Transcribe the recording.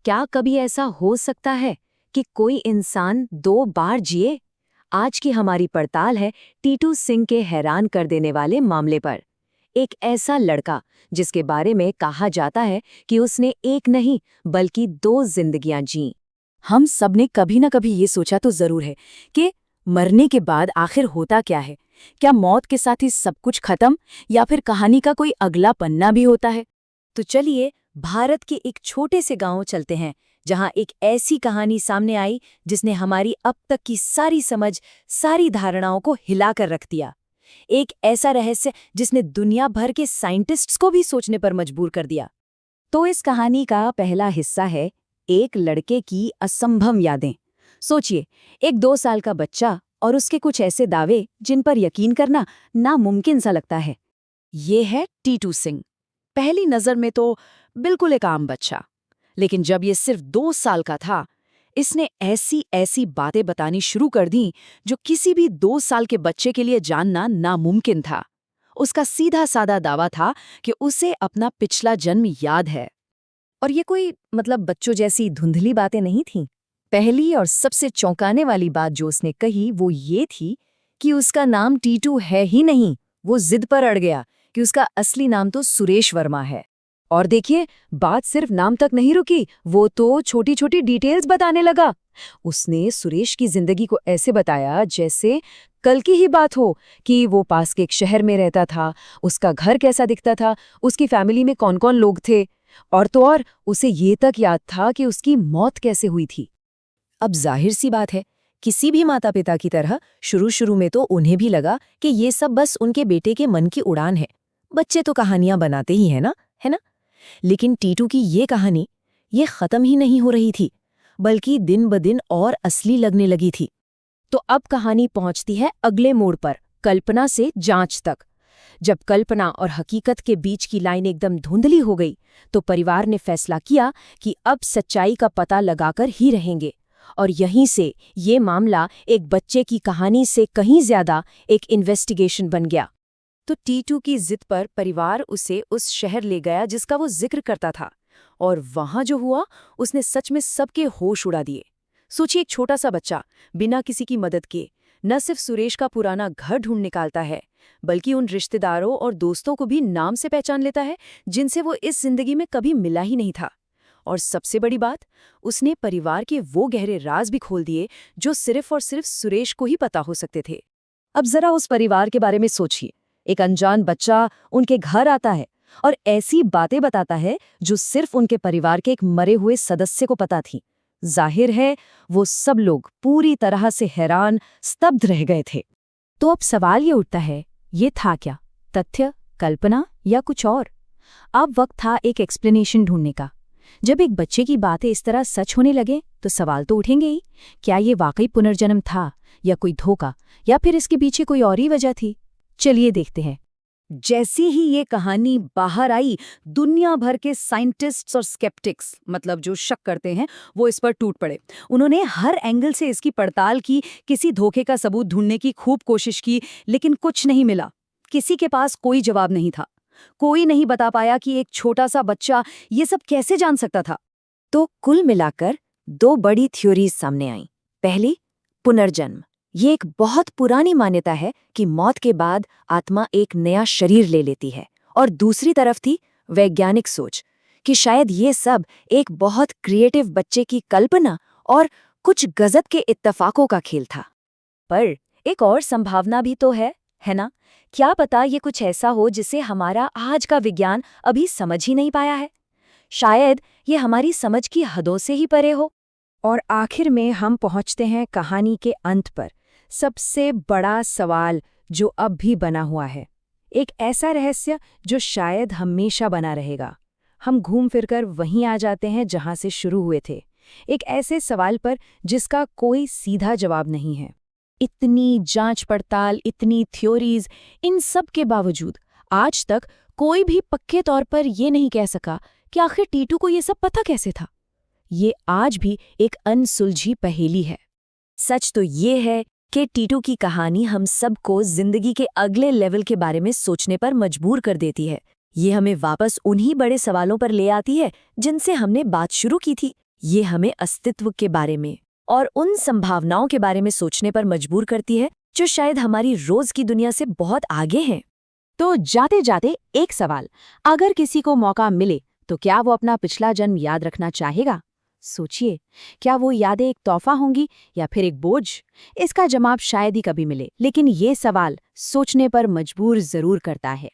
क्या कभी ऐसा हो सकता है कि कोई इंसान 2 बार जिए? आज की हमारी पड़ताल है टीटू सिंह के हैरान कर देने वाले मामले पर। एक ऐसा लड़का जिसके बारे में कहा जाता है कि उसने एक नहीं बल्कि 2 जिंदगियां जीं। हम सब ने कभी न कभी ये सोचा तो जरूर है कि मरने के बाद आखिर होता क्या है। क्या मौत के साथ ही सब कुछ खत्म, या फिर कहानी का कोई अगला पन्ना भी होता है? तो चलिए भारत के एक छोटे से गांव चलते हैं जहां एक ऐसी कहानी सामने आई जिसने हमारी अब तक की सारी समझ, सारी धारणाओं को हिलाकर रख दिया। एक ऐसा रहस्य जिसने दुनिया भर के साइंटिस्ट्स को भी सोचने पर मजबूर कर दिया। तो इस कहानी का पहला हिस्सा है एक लड़के की असंभव यादें। सोचिए, एक 2 साल का बच्चा और उसके कुछ ऐसे दावे जिन पर यकीन करना नामुमकिन सा लगता है। ये है टीटू सिंह। पहली नजर में तो बिल्कुल एक आम बच्चा, लेकिन जब ये सिर्फ 2 साल का था, इसने ऐसी ऐसी बातें बतानी शुरू कर दी जो किसी भी 2 साल के बच्चे के लिए जानना नामुमकिन था। उसका सीधा साधा दावा था कि उसे अपना पिछला जन्म याद है। और ये कोई बच्चों जैसी धुंधली बातें नहीं थीं। पहली और सबसे चौंकाने वाली बात जो उसने कही वो ये थी कि उसका नाम टीटू है ही नहीं। वो जिद पर अड़ गया कि उसका असली नाम तो सुरेश वर्मा है। और देखिए, बात सिर्फ नाम तक नहीं रुकी, वो तो छोटी छोटी डिटेल्स बताने लगा। उसने सुरेश की जिंदगी को ऐसे बताया जैसे कल की ही बात हो, कि वो पास के एक शहर में रहता था, उसका घर कैसा दिखता था, उसकी फैमिली में कौन कौन लोग थे, और तो और उसे ये तक याद था कि उसकी मौत कैसे हुई थी। अब जाहिर सी बात है, किसी भी माता पिता की तरह शुरू शुरू में तो उन्हें भी लगा कि ये सब बस उनके बेटे के मन की उड़ान है। बच्चे तो कहानियां बनाते ही है ना, है ना? लेकिन टीटू की ये कहानी ये खत्म ही नहीं हो रही थी, बल्कि दिन ब दिन और असली लगने लगी थी। तो अब कहानी पहुंचती है अगले मोड़ पर, कल्पना से जांच तक। जब कल्पना और हकीकत के बीच की लाइन एकदम धुंधली हो गई, तो परिवार ने फैसला किया कि अब सच्चाई का पता लगाकर ही रहेंगे। और यहीं से ये मामला एक बच्चे की कहानी से कहीं ज्यादा एक इन्वेस्टिगेशन बन गया। तो टीटू की जिद पर परिवार उसे उस शहर ले गया जिसका वो जिक्र करता था, और वहां जो हुआ उसने सच में सबके होश उड़ा दिए। सोचिए, एक छोटा सा बच्चा बिना किसी की मदद के न सिर्फ सुरेश का पुराना घर ढूंढ निकालता है, बल्कि उन रिश्तेदारों और दोस्तों को भी नाम से पहचान लेता है जिनसे वो इस जिंदगी में कभी मिला ही नहीं था। और सबसे बड़ी बात, उसने परिवार के वो गहरे राज भी खोल दिए जो सिर्फ और सिर्फ सुरेश को ही पता हो सकते थे। अब जरा उस परिवार के बारे में सोचिए। एक अनजान बच्चा उनके घर आता है और ऐसी बातें बताता है जो सिर्फ उनके परिवार के एक मरे हुए सदस्य को पता थी। जाहिर है वो सब लोग पूरी तरह से हैरान, स्तब्ध रह गए थे। तो अब सवाल ये उठता है, ये था क्या? तथ्य, कल्पना या कुछ और? अब वक्त था एक एक्सप्लेनेशन ढूंढने का। जब एक बच्चे की बातें इस तरह सच होने लगे तो सवाल तो उठेंगे ही। क्या ये वाकई पुनर्जन्म था, या कोई धोखा, या फिर इसके पीछे कोई और ही वजह थी? चलिए देखते हैं। जैसी ही ये कहानी बाहर आई, दुनिया भर के साइंटिस्ट्स और स्केप्टिक्स, जो शक करते हैं, वो इस पर टूट पड़े। उन्होंने हर एंगल से इसकी पड़ताल की, किसी धोखे का सबूत ढूंढने की खूब कोशिश की, लेकिन कुछ नहीं मिला। किसी के पास कोई जवाब नहीं था। कोई नहीं बता पाया कि एक छोटा सा बच्चा ये सब कैसे जान सकता था। तो कुल मिलाकर 2 बड़ी थ्योरीज सामने आईं। पहली, पुनर्जन्म। ये एक बहुत पुरानी मान्यता है कि मौत के बाद आत्मा एक नया शरीर ले लेती है। और दूसरी तरफ थी वैज्ञानिक सोच कि शायद ये सब एक बहुत क्रिएटिव बच्चे की कल्पना और कुछ गजब के इत्तेफाकों का खेल था। पर एक और संभावना भी तो है ना? क्या पता ये कुछ ऐसा हो जिसे हमारा आज का विज्ञान अभी समझ ही नहीं पाया है। शायद ये हमारी समझ की हदों से ही परे हो। और आखिर में हम पहुंचते हैं कहानी के अंत पर, सबसे बड़ा सवाल जो अब भी बना हुआ है। एक ऐसा रहस्य जो शायद हमेशा बना रहेगा। हम घूम फिरकर वहीं आ जाते हैं जहां से शुरू हुए थे, एक ऐसे सवाल पर जिसका कोई सीधा जवाब नहीं है। इतनी जांच पड़ताल, इतनी थ्योरीज, इन सब के बावजूद आज तक कोई भी पक्के तौर पर ये नहीं कह सका कि आखिर टीटू को ये सब पता कैसे था। ये आज भी एक अनसुलझी पहेली है। सच तो ये है कि टीटू की कहानी हम सबको जिंदगी के अगले लेवल के बारे में सोचने पर मजबूर कर देती है। ये हमें वापस उन्हीं बड़े सवालों पर ले आती है जिनसे हमने बात शुरू की थी। ये हमें अस्तित्व के बारे में और उन संभावनाओं के बारे में सोचने पर मजबूर करती है जो शायद हमारी रोज की दुनिया से बहुत आगे हैं। तो जाते जाते एक सवाल, अगर किसी को मौका मिले तो क्या वो अपना पिछला जन्म याद रखना चाहेगा? सोचिए, क्या वो यादें एक तोहफा होंगी या फिर एक बोझ? इसका जवाब शायद ही कभी मिले, लेकिन ये सवाल सोचने पर मजबूर जरूर करता है।